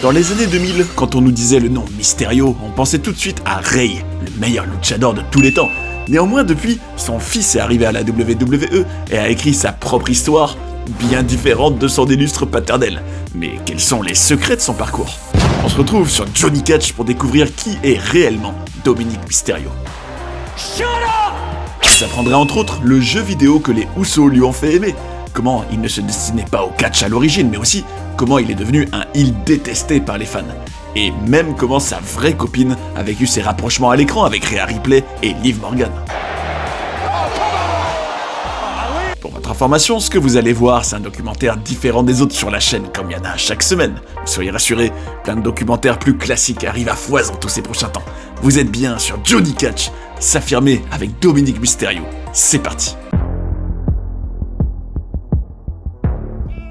Dans les années 2000, quand on nous disait le nom Mysterio, on pensait tout de suite à Rey, le meilleur luchador de tous les temps. Néanmoins, depuis, son fils est arrivé à la WWE et a écrit sa propre histoire, bien différente de son illustre paternel. Mais quels sont les secrets de son parcours ? On se retrouve sur Johnny Catch pour découvrir qui est réellement Dominic Mysterio. Ça prendra entre autres le jeu vidéo que les Usos lui ont fait aimer, comment il ne se destinait pas au catch à l'origine, mais aussi comment il est devenu un heel détesté par les fans. Et même comment sa vraie copine a vécu ses rapprochements à l'écran avec Rhea Ripley et Liv Morgan. Pour votre information, ce que vous allez voir, c'est un documentaire différent des autres sur la chaîne, comme il y en a chaque semaine. Soyez rassurés, plein de documentaires plus classiques arrivent à foison tous ces prochains temps. Vous êtes bien sur Johnny Catch, s'affirmer avec Dominic Mysterio. C'est parti.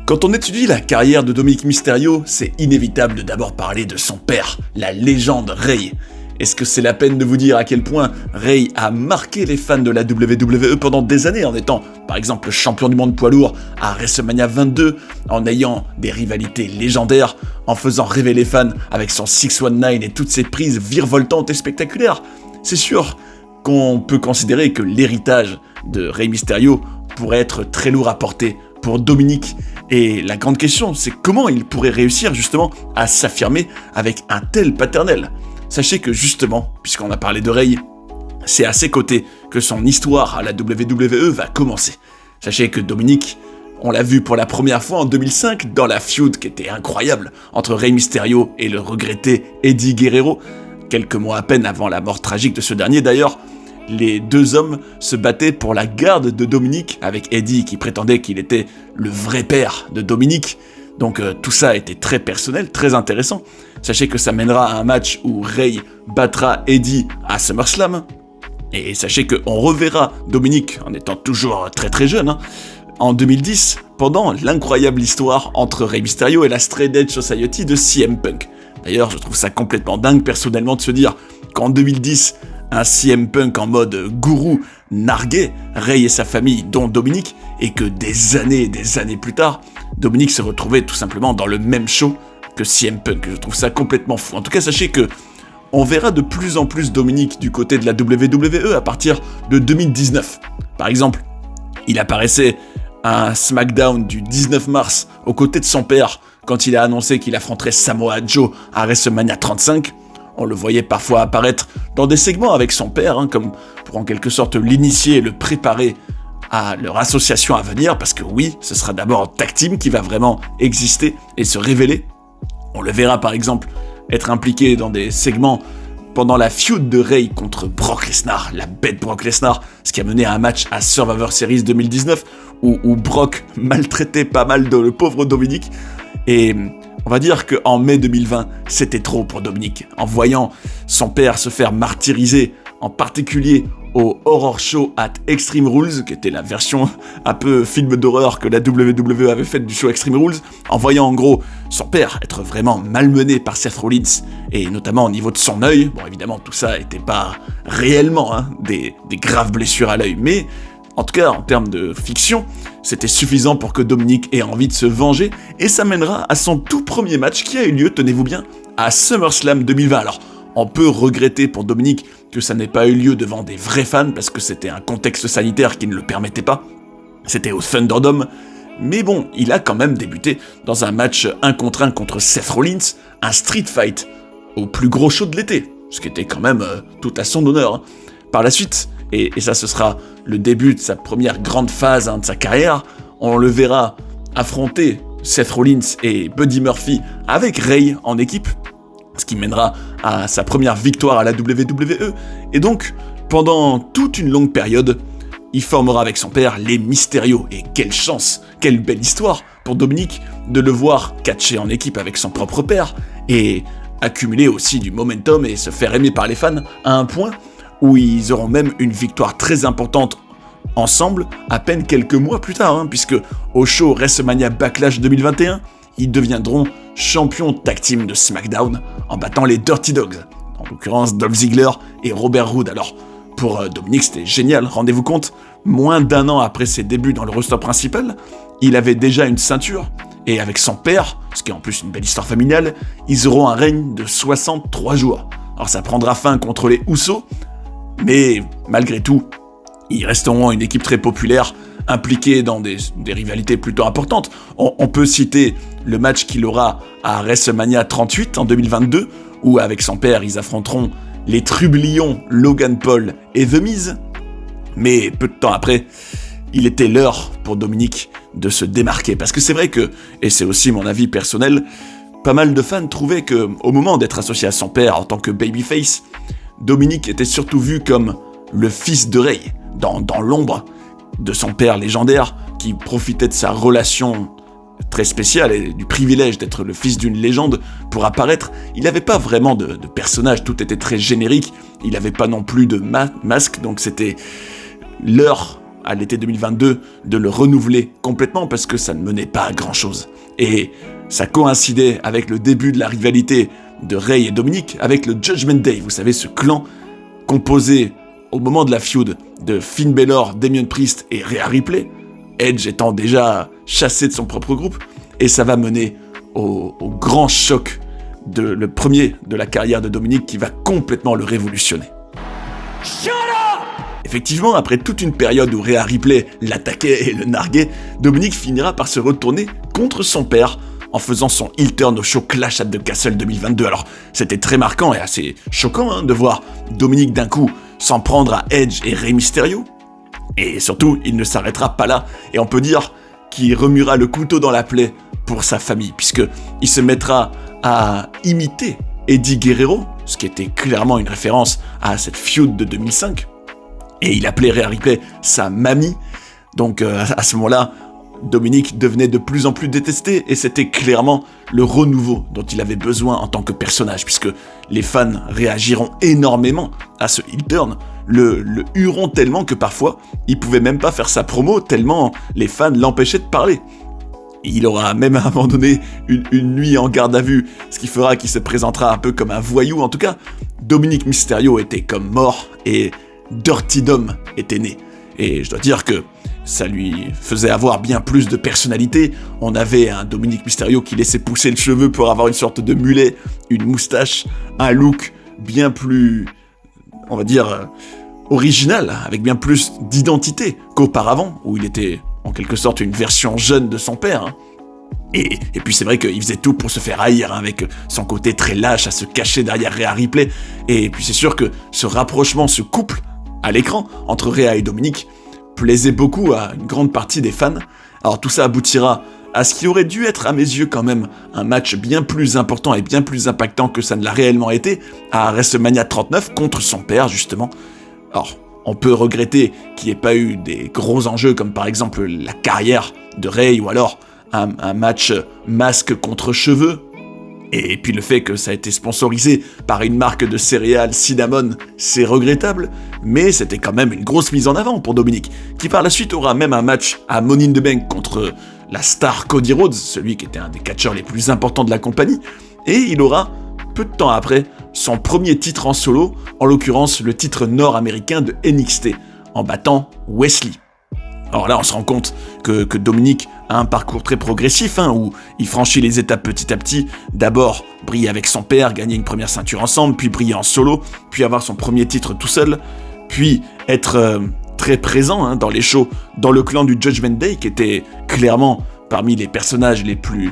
Quand on étudie la carrière de Dominic Mysterio, c'est inévitable de d'abord parler de son père, la légende Rey. Est-ce que c'est la peine de vous dire à quel point Rey a marqué les fans de la WWE pendant des années en étant, par exemple, champion du monde poids lourd à WrestleMania 22, en ayant des rivalités légendaires, en faisant rêver les fans avec son 619 et toutes ses prises virevoltantes et spectaculaires? C'est sûr qu'on peut considérer que l'héritage de Rey Mysterio pourrait être très lourd à porter pour Dominic. Et la grande question, c'est comment il pourrait réussir justement à s'affirmer avec un tel paternel. Sachez que justement, puisqu'on a parlé de Rey, c'est à ses côtés que son histoire à la WWE va commencer. Sachez que Dominic, on l'a vu pour la première fois en 2005 dans la feud qui était incroyable entre Rey Mysterio et le regretté Eddie Guerrero. Quelques mois à peine avant la mort tragique de ce dernier d'ailleurs, les deux hommes se battaient pour la garde de Dominic, avec Eddie qui prétendait qu'il était le vrai père de Dominic. Donc tout ça était très personnel, très intéressant. Sachez que ça mènera à un match où Rey battra Eddie à SummerSlam. Et sachez qu'on reverra Dominic, en étant toujours très très jeune, en 2010, pendant l'incroyable histoire entre Rey Mysterio et la Straight Edge Society de CM Punk. D'ailleurs, je trouve ça complètement dingue personnellement de se dire qu'en 2010, un CM Punk en mode gourou narguait Rey et sa famille, dont Dominic, et que des années plus tard, Dominic se retrouvait tout simplement dans le même show que CM Punk. Je trouve ça complètement fou. En tout cas, sachez que on verra de plus en plus Dominic du côté de la WWE à partir de 2019. Par exemple, il apparaissait à un SmackDown du 19 mars aux côtés de son père quand il a annoncé qu'il affronterait Samoa Joe à WrestleMania 35. On le voyait parfois apparaître dans des segments avec son père, comme pour en quelque sorte l'initier et le préparer à leur association à venir, parce que oui, ce sera d'abord Tag Team qui va vraiment exister et se révéler. On le verra par exemple être impliqué dans des segments pendant la feud de Rey contre Brock Lesnar, la bête Brock Lesnar, ce qui a mené à un match à Survivor Series 2019, où Brock maltraitait pas mal le pauvre Dominic, et on va dire qu'en mai 2020, c'était trop pour Dominic. En voyant son père se faire martyriser, en particulier au Horror Show at Extreme Rules, qui était la version un peu film d'horreur que la WWE avait faite du show Extreme Rules, en voyant en gros son père être vraiment malmené par Seth Rollins, et notamment au niveau de son œil. Bon, évidemment, tout ça n'était pas réellement des graves blessures à l'œil, mais en tout cas, en termes de fiction, c'était suffisant pour que Dominic ait envie de se venger, et ça mènera à son tout premier match qui a eu lieu, tenez-vous bien, à SummerSlam 2020. Alors, on peut regretter pour Dominic que ça n'ait pas eu lieu devant des vrais fans, parce que c'était un contexte sanitaire qui ne le permettait pas. C'était au Thunderdome, mais bon, il a quand même débuté dans un match 1 contre 1 contre Seth Rollins, un street fight au plus gros show de l'été, ce qui était quand même tout à son honneur. Par la suite, et ça ce sera le début de sa première grande phase de sa carrière, on le verra affronter Seth Rollins et Buddy Murphy avec Rey en équipe, ce qui mènera à sa première victoire à la WWE, et donc, pendant toute une longue période, il formera avec son père les Mysterio, et quelle chance, quelle belle histoire pour Dominic de le voir catcher en équipe avec son propre père, et accumuler aussi du momentum et se faire aimer par les fans à un point où ils auront même une victoire très importante ensemble à peine quelques mois plus tard, puisque au show WrestleMania Backlash 2021, ils deviendront champions tag team de SmackDown en battant les Dirty Dogs, en l'occurrence Dolph Ziggler et Robert Roode. Alors, pour Dominic, c'était génial, rendez-vous compte, moins d'1 an après ses débuts dans le roster principal, il avait déjà une ceinture, et avec son père, ce qui est en plus une belle histoire familiale, ils auront un règne de 63 jours. Alors ça prendra fin contre les Usos, mais malgré tout, ils resteront une équipe très populaire, impliquée dans des rivalités plutôt importantes. On peut citer le match qu'il aura à WrestleMania 38 en 2022, où avec son père, ils affronteront les trublions Logan Paul et The Miz. Mais peu de temps après, il était l'heure pour Dominic de se démarquer. Parce que c'est vrai que, et c'est aussi mon avis personnel, pas mal de fans trouvaient que, au moment d'être associé à son père en tant que babyface, Dominic était surtout vu comme le fils de Rey, dans l'ombre de son père légendaire, qui profitait de sa relation très spéciale et du privilège d'être le fils d'une légende pour apparaître. Il n'avait pas vraiment de personnage, tout était très générique, il n'avait pas non plus de masque, donc c'était l'heure, à l'été 2022, de le renouveler complètement parce que ça ne menait pas à grand chose. Et ça coïncidait avec le début de la rivalité de Rey et Dominic, avec le Judgment Day, vous savez, ce clan composé au moment de la feud de Finn Balor, Damien Priest et Rhea Ripley, Edge étant déjà chassé de son propre groupe, et ça va mener au grand choc, le premier de la carrière de Dominic qui va complètement le révolutionner. Shut up! Effectivement, après toute une période où Rhea Ripley l'attaquait et le narguait, Dominic finira par se retourner contre son père en faisant son heel turn au show Clash at the Castle 2022. Alors, c'était très marquant et assez choquant de voir Dominic d'un coup s'en prendre à Edge et Rey Mysterio. Et surtout, il ne s'arrêtera pas là, et on peut dire qu'il remuera le couteau dans la plaie pour sa famille, puisqu'il se mettra à imiter Eddie Guerrero, ce qui était clairement une référence à cette feud de 2005, et il appelait Rhea Ripley sa mamie. Donc à ce moment-là, Dominic devenait de plus en plus détesté, et c'était clairement le renouveau dont il avait besoin en tant que personnage, puisque les fans réagiront énormément à ce heel turn, le huront tellement que parfois, il pouvait même pas faire sa promo, tellement les fans l'empêchaient de parler. Il aura même à un moment donné une nuit en garde à vue, ce qui fera qu'il se présentera un peu comme un voyou. En tout cas, Dominic Mysterio était comme mort, et Dirty Dom était né. Et je dois dire que ça lui faisait avoir bien plus de personnalité. On avait un Dominic Mysterio qui laissait pousser le cheveu pour avoir une sorte de mulet, une moustache, un look bien plus, on va dire, original, avec bien plus d'identité qu'auparavant, où il était en quelque sorte une version jeune de son père. Et puis c'est vrai qu'il faisait tout pour se faire haïr, avec son côté très lâche à se cacher derrière Rhea Ripley. Et puis c'est sûr que ce rapprochement, ce couple à l'écran entre Rhea et Dominic plaisait beaucoup à une grande partie des fans. Alors tout ça aboutira à ce qui aurait dû être à mes yeux quand même un match bien plus important et bien plus impactant que ça ne l'a réellement été, à WrestleMania 39 contre son père justement. Alors on peut regretter qu'il n'y ait pas eu des gros enjeux comme par exemple la carrière de Rey ou alors un match masque contre cheveux. Et puis le fait que ça a été sponsorisé par une marque de céréales Cinnamon, c'est regrettable, mais c'était quand même une grosse mise en avant pour Dominic, qui par la suite aura même un match à Money in the Bank contre la star Cody Rhodes, celui qui était un des catcheurs les plus importants de la compagnie, et il aura, peu de temps après, son premier titre en solo, en l'occurrence le titre nord-américain de NXT, en battant Wesley. Alors là, on se rend compte que Dominic a un parcours très progressif, où il franchit les étapes petit à petit. D'abord, briller avec son père, gagner une première ceinture ensemble, puis briller en solo, puis avoir son premier titre tout seul, puis être très présent dans les shows, dans le clan du Judgment Day, qui était clairement parmi les personnages les plus,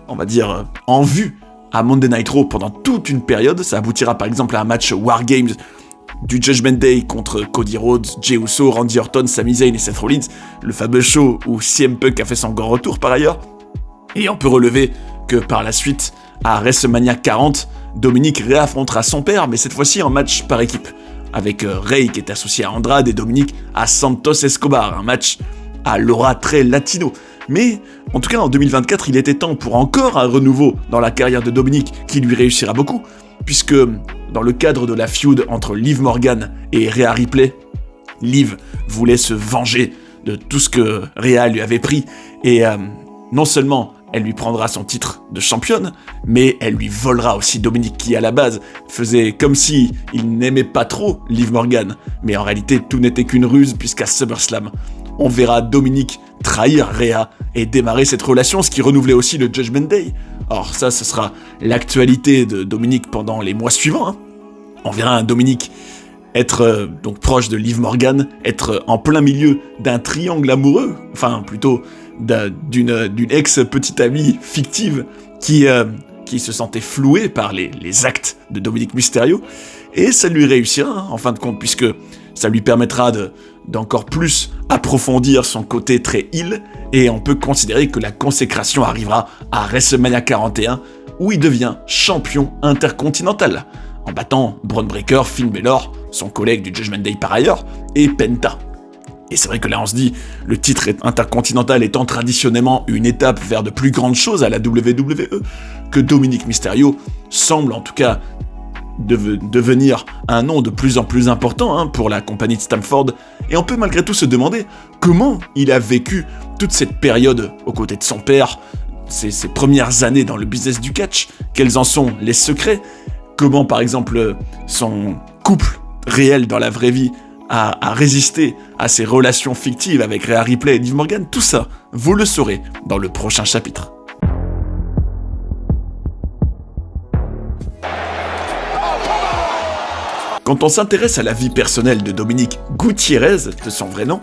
on va dire, en vue à Monday Night Raw pendant toute une période. Ça aboutira par exemple à un match War Games du Judgment Day contre Cody Rhodes, Jey Uso, Randy Orton, Sami Zayn et Seth Rollins, le fameux show où CM Punk a fait son grand retour par ailleurs. Et on peut relever que par la suite, à WrestleMania 40, Dominic réaffrontera son père, mais cette fois-ci en match par équipe, avec Rey qui est associé à Andrade et Dominic à Santos Escobar, un match à l'aura très latino. Mais en tout cas en 2024, il était temps pour encore un renouveau dans la carrière de Dominic qui lui réussira beaucoup, puisque dans le cadre de la feud entre Liv Morgan et Rhea Ripley, Liv voulait se venger de tout ce que Rhea lui avait pris, et non seulement elle lui prendra son titre de championne, mais elle lui volera aussi Dominic, qui à la base faisait comme si il n'aimait pas trop Liv Morgan, mais en réalité tout n'était qu'une ruse, puisqu'à SummerSlam, on verra Dominic trahir Rhea et démarrer cette relation, ce qui renouvelait aussi le Judgment Day. Or ça, ce sera l'actualité de Dominic pendant les mois suivants, hein. On verra un Dominic être donc proche de Liv Morgan, être en plein milieu d'un triangle amoureux, enfin plutôt d'une ex-petite amie fictive qui se sentait flouée par les actes de Dominic Mysterio, et ça lui réussira, hein, en fin de compte, puisque ça lui permettra d'encore plus approfondir son côté très heel, et on peut considérer que la consécration arrivera à WrestleMania 41, où il devient champion intercontinental, en battant Bron Breakker, Finn Balor, son collègue du Judgment Day par ailleurs, et Penta. Et c'est vrai que là on se dit, le titre intercontinental étant traditionnellement une étape vers de plus grandes choses à la WWE, que Dominic Mysterio semble en tout cas devenir un nom de plus en plus important, hein, pour la compagnie de Stamford, et on peut malgré tout se demander comment il a vécu toute cette période aux côtés de son père, ses premières années dans le business du catch, quels en sont les secrets, comment par exemple son couple réel dans la vraie vie a résisté à ces relations fictives avec Rhea Ripley et Liv Morgan. Tout ça, vous le saurez dans le prochain chapitre. Quand on s'intéresse à la vie personnelle de Dominic Gutiérrez, de son vrai nom,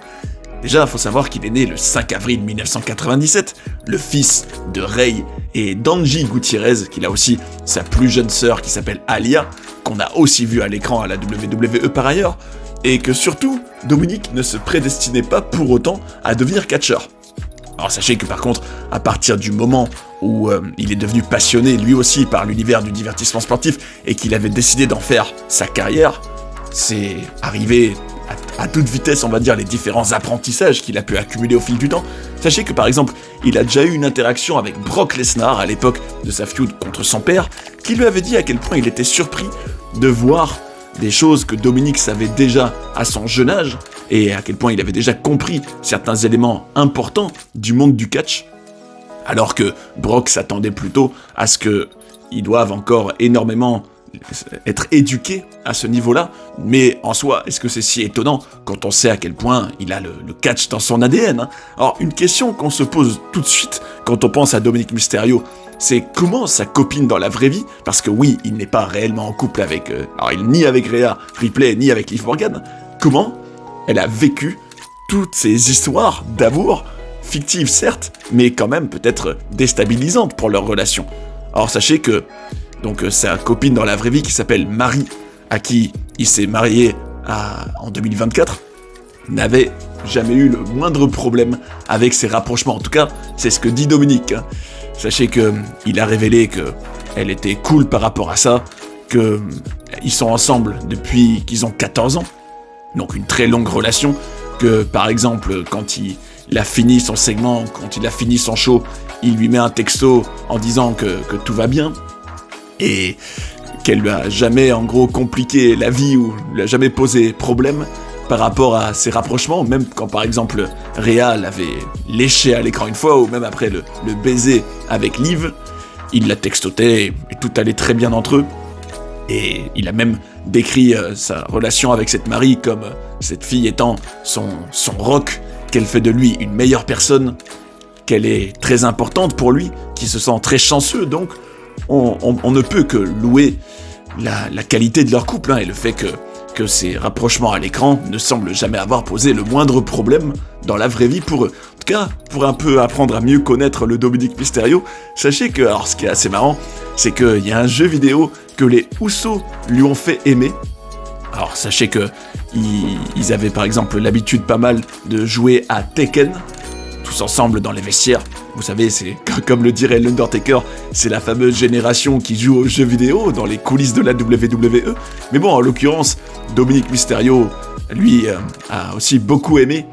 déjà, il faut savoir qu'il est né le 5 avril 1997, le fils de Rey et d'Angie Gutiérrez, qu'il a aussi sa plus jeune sœur qui s'appelle Alia, qu'on a aussi vu à l'écran à la WWE par ailleurs, et que surtout, Dominic ne se prédestinait pas pour autant à devenir catcheur. Alors sachez que par contre, à partir du moment où il est devenu passionné lui aussi par l'univers du divertissement sportif et qu'il avait décidé d'en faire sa carrière, c'est arrivé à toute vitesse, on va dire, les différents apprentissages qu'il a pu accumuler au fil du temps. Sachez que par exemple, il a déjà eu une interaction avec Brock Lesnar à l'époque de sa feud contre son père, qui lui avait dit à quel point il était surpris de voir des choses que Dominic savait déjà à son jeune âge, et à quel point il avait déjà compris certains éléments importants du monde du catch, alors que Brock s'attendait plutôt à ce qu'il doive encore énormément être éduqué à ce niveau-là, mais en soi, est-ce que c'est si étonnant quand on sait à quel point il a le catch dans son ADN, hein? Alors, une question qu'on se pose tout de suite quand on pense à Dominic Mysterio, c'est comment sa copine dans la vraie vie, parce que oui, il n'est pas réellement en couple avec, ni avec Rhea Ripley, ni avec Liv Morgan, comment elle a vécu toutes ces histoires d'amour, fictives certes, mais quand même peut-être déstabilisantes pour leur relation. Alors sachez que donc sa copine dans la vraie vie qui s'appelle Marie, à qui il s'est marié en 2024, n'avait jamais eu le moindre problème avec ses rapprochements. En tout cas, c'est ce que dit Dominic, hein. Sachez qu'il a révélé qu'elle était cool par rapport à ça, qu'ils sont ensemble depuis qu'ils ont 14 ans, donc une très longue relation, que par exemple, quand il a fini son segment, quand il a fini son show, il lui met un texto en disant que tout va bien, et qu'elle lui a jamais en gros compliqué la vie ou lui a jamais posé problème par rapport à ses rapprochements, même quand par exemple Rhea l'avait léché à l'écran une fois, ou même après le baiser avec Liv, il la textotait et tout allait très bien entre eux. Et il a même décrit sa relation avec cette Marie comme cette fille étant son rock, qu'elle fait de lui une meilleure personne, qu'elle est très importante pour lui, qu'il se sent très chanceux, donc on ne peut que louer la qualité de leur couple, hein, et le fait que ces rapprochements à l'écran ne semblent jamais avoir posé le moindre problème dans la vraie vie pour eux. En tout cas, pour un peu apprendre à mieux connaître le Dominic Mysterio, sachez que, alors ce qui est assez marrant, c'est qu'il y a un jeu vidéo que les Usos lui ont fait aimer. Alors sachez que ils avaient par exemple l'habitude pas mal de jouer à Tekken, tous ensemble dans les vestiaires. Vous savez, c'est comme le dirait l'Undertaker, c'est la fameuse génération qui joue aux jeux vidéo dans les coulisses de la WWE. Mais bon, en l'occurrence, Dominic Mysterio, lui, a aussi beaucoup aimé.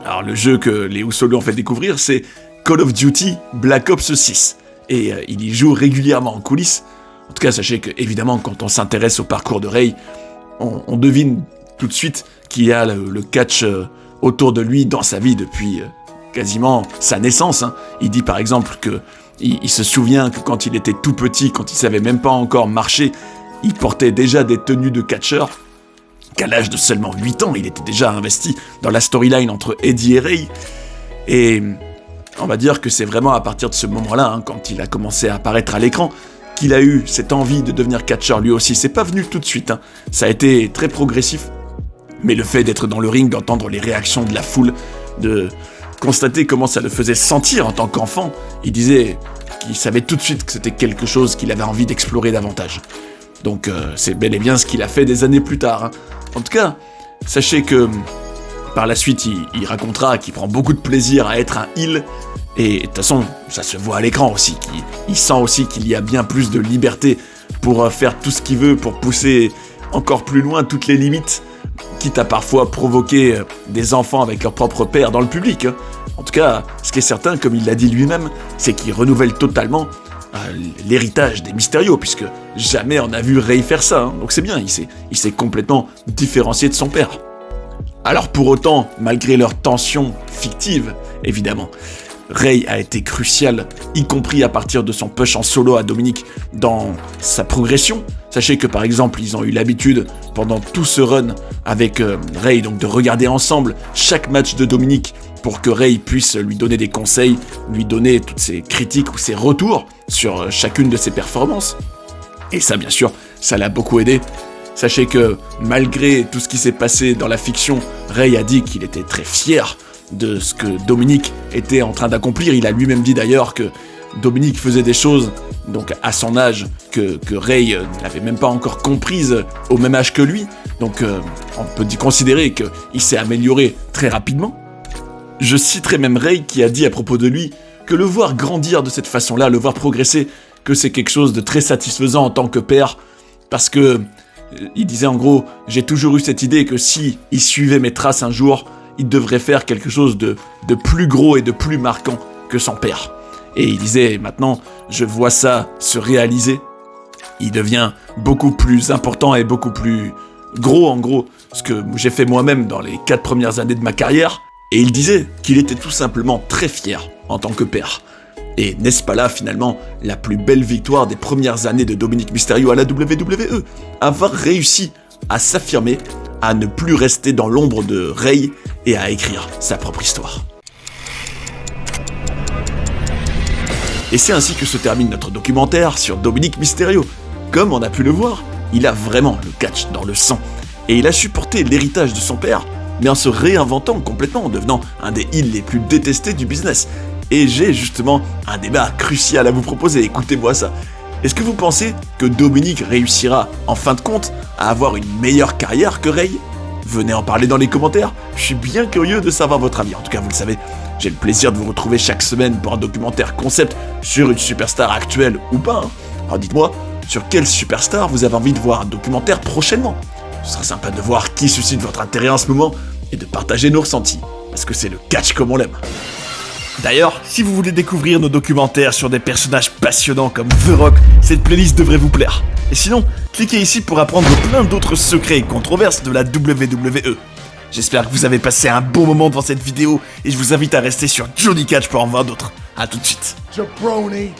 Alors le jeu que les Usos lui ont fait découvrir, c'est Call of Duty Black Ops 6. Et il y joue régulièrement en coulisses. En tout cas, sachez que, évidemment, quand on s'intéresse au parcours de Rey, on devine tout de suite qu'il y a le catch autour de lui dans sa vie depuis quasiment sa naissance, hein. Il dit par exemple qu'il se souvient que quand il était tout petit, quand il savait même pas encore marcher, il portait déjà des tenues de catcheur, qu'à l'âge de seulement 8 ans, il était déjà investi dans la storyline entre Eddie et Rey, Et on va dire que c'est vraiment à partir de ce moment-là, quand il a commencé à apparaître à l'écran, qu'il a eu cette envie de devenir catcheur lui aussi. C'est pas venu tout de suite, ça a été très progressif, mais le fait d'être dans le ring, d'entendre les réactions de la foule, de constater comment ça le faisait sentir en tant qu'enfant, il disait qu'il savait tout de suite que c'était quelque chose qu'il avait envie d'explorer davantage. Donc c'est bel et bien ce qu'il a fait des années plus tard. En tout cas, sachez que par la suite, il racontera qu'il prend beaucoup de plaisir à être un heel, et de toute façon, ça se voit à l'écran aussi, il sent aussi qu'il y a bien plus de liberté pour faire tout ce qu'il veut, pour pousser encore plus loin toutes les limites, quitte à parfois provoquer des enfants avec leur propre père dans le public. En tout cas, ce qui est certain, comme il l'a dit lui-même, c'est qu'il renouvelle totalement l'héritage des Mysterio, puisque jamais on a vu Rey faire ça, donc c'est bien, il s'est complètement différencié de son père. Alors pour autant, malgré leur tension fictive, évidemment, Rey a été crucial, y compris à partir de son push en solo à Dominic dans sa progression. Sachez que par exemple, ils ont eu l'habitude, pendant tout ce run avec Rey, donc de regarder ensemble chaque match de Dominic pour que Rey puisse lui donner des conseils, lui donner toutes ses critiques ou ses retours sur chacune de ses performances. Et ça, bien sûr, ça l'a beaucoup aidé. Sachez que malgré tout ce qui s'est passé dans la fiction, Rey a dit qu'il était très fier de ce que Dominic était en train d'accomplir. Il a lui-même dit d'ailleurs que Dominic faisait des choses, donc à son âge, que Rey n'avait même pas encore comprises au même âge que lui. Donc on peut considérer qu'il s'est amélioré très rapidement. Je citerai même Rey qui a dit à propos de lui que le voir grandir de cette façon-là, le voir progresser, que c'est quelque chose de très satisfaisant en tant que père, parce que il disait en gros, j'ai toujours eu cette idée que si il suivait mes traces un jour, il devrait faire quelque chose de plus gros et de plus marquant que son père. Et il disait, maintenant, je vois ça se réaliser. Il devient beaucoup plus important et beaucoup plus gros, en gros, ce que j'ai fait moi-même dans les 4 premières années de ma carrière. Et il disait qu'il était tout simplement très fier en tant que père. Et n'est-ce pas là, finalement, la plus belle victoire des premières années de Dominic Mysterio à la WWE? Avoir réussi à s'affirmer, à ne plus rester dans l'ombre de Rey et à écrire sa propre histoire. Et c'est ainsi que se termine notre documentaire sur Dominic Mysterio. Comme on a pu le voir, il a vraiment le catch dans le sang. Et il a supporté l'héritage de son père, mais en se réinventant complètement, en devenant un des heels les plus détestés du business. Et j'ai justement un débat crucial à vous proposer, écoutez-moi ça. Est-ce que vous pensez que Dominic réussira, en fin de compte, à avoir une meilleure carrière que Rey? Venez en parler dans les commentaires, je suis bien curieux de savoir votre avis. En tout cas, vous le savez, j'ai le plaisir de vous retrouver chaque semaine pour un documentaire concept sur une superstar actuelle ou pas. Alors dites-moi, sur quelle superstar vous avez envie de voir un documentaire prochainement? Ce serait sympa de voir qui suscite votre intérêt en ce moment et de partager nos ressentis, parce que c'est le catch comme on l'aime. D'ailleurs, si vous voulez découvrir nos documentaires sur des personnages passionnants comme The Rock, cette playlist devrait vous plaire. Et sinon, cliquez ici pour apprendre plein d'autres secrets et controverses de la WWE. J'espère que vous avez passé un bon moment devant cette vidéo et je vous invite à rester sur Johnny Catch pour en voir d'autres. A tout de suite. Jabroni.